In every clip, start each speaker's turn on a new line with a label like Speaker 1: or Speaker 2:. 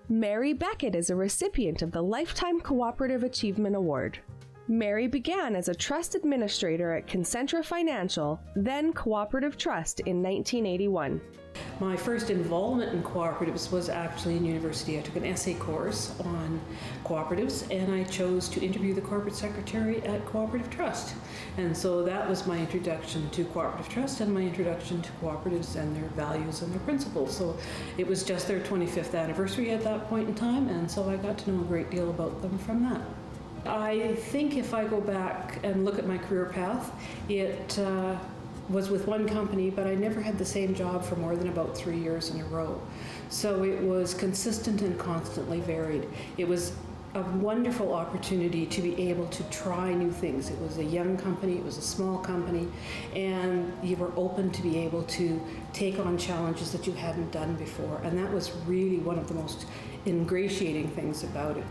Speaker 1: Mary Beckett is a recipient of the Lifetime Co-operative Achievement Award. Mary began as a trust administrator at Concentra Financial, then Cooperative Trust, in 1981.
Speaker 2: My first involvement in cooperatives was actually in university. I took an essay course on cooperatives, and I chose to interview the corporate secretary at Cooperative Trust. And so that was my introduction to Cooperative Trust and my introduction to cooperatives and their values and their principles. So it was just their 25th anniversary at that point in time, and so I got to know a great deal about them from that. I think if I go back and look at my career path, it was with one company, but I never had the same job for more than about 3 years in a row. So it was consistent and constantly varied. It was a wonderful opportunity to be able to try new things. It was a young company, it was a small company, and you were open to be able to take on challenges that you hadn't done before. And that was really one of the most ingratiating things about it.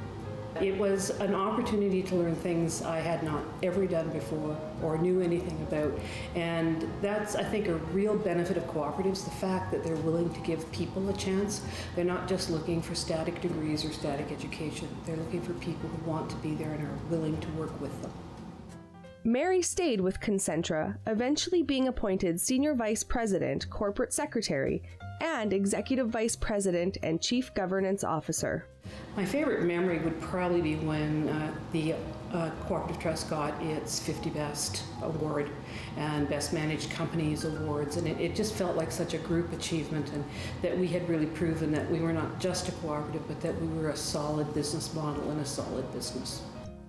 Speaker 2: It was an opportunity to learn things I had not ever done before or knew anything about. And that's, I think, a real benefit of cooperatives, the fact that they're willing to give people a chance. They're not just looking for static degrees or static education. They're looking for people who want to be there and are willing to work with them.
Speaker 1: Mary stayed with Concentra, eventually being appointed Senior Vice President, Corporate Secretary, and Executive Vice President and Chief Governance Officer.
Speaker 2: My favorite memory would probably be when the Cooperative Trust got its 50 Best Award and Best Managed Companies Awards, and it just felt like such a group achievement, and that we had really proven that we were not just a cooperative, but that we were a solid business model and a solid business.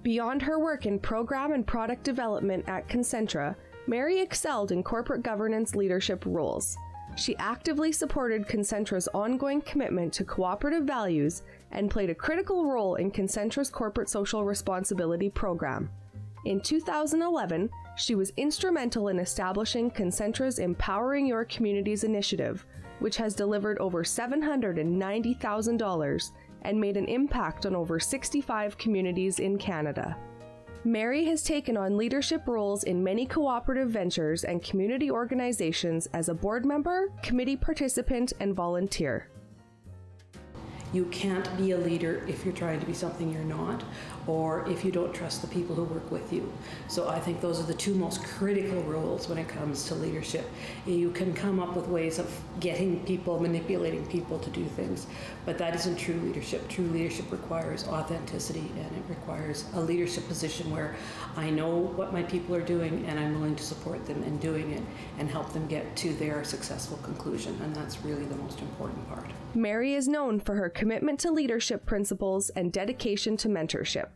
Speaker 1: Beyond her work in program and product development at Concentra, Mary excelled in corporate governance leadership roles. She actively supported Concentra's ongoing commitment to cooperative values and played a critical role in Concentra's corporate social responsibility program. In 2011, she was instrumental in establishing Concentra's Empowering Your Communities initiative, which has delivered over $790,000 and made an impact on over 65 communities in Canada. Mary has taken on leadership roles in many cooperative ventures and community organizations as a board member, committee participant, and volunteer.
Speaker 2: You can't be a leader if you're trying to be something you're not, or if you don't trust the people who work with you. So I think those are the two most critical roles when it comes to leadership. You can come up with ways of getting people, manipulating people to do things, but that isn't true leadership. True leadership requires authenticity, and it requires a leadership position where I know what my people are doing and I'm willing to support them in doing it and help them get to their successful conclusion, and that's really the most important part.
Speaker 1: Mary is known for her commitment to leadership principles and dedication to mentorship.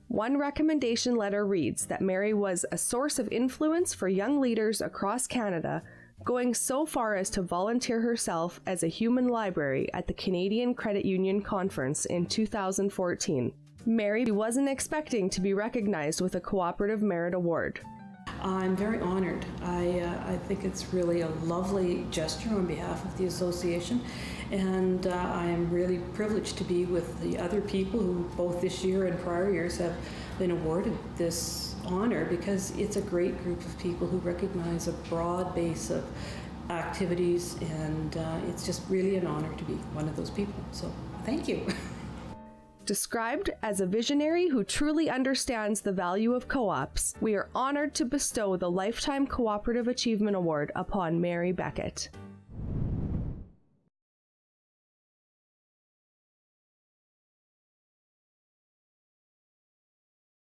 Speaker 1: One recommendation letter reads that Mary was a source of influence for young leaders across Canada, going so far as to volunteer herself as a human library at the Canadian Credit Union Conference in 2014. Mary wasn't expecting to be recognized with a Cooperative Merit Award.
Speaker 2: I'm very honored. I think it's really a lovely gesture on behalf of the association, and I am really privileged to be with the other people who both this year and prior years have been awarded this honor, because it's a great group of people who recognize a broad base of activities, and it's just really an honor to be one of those people. So thank you.
Speaker 1: Described as a visionary who truly understands the value of co-ops, we are honored to bestow the Lifetime Co-operative Achievement Award upon Mary Beckett.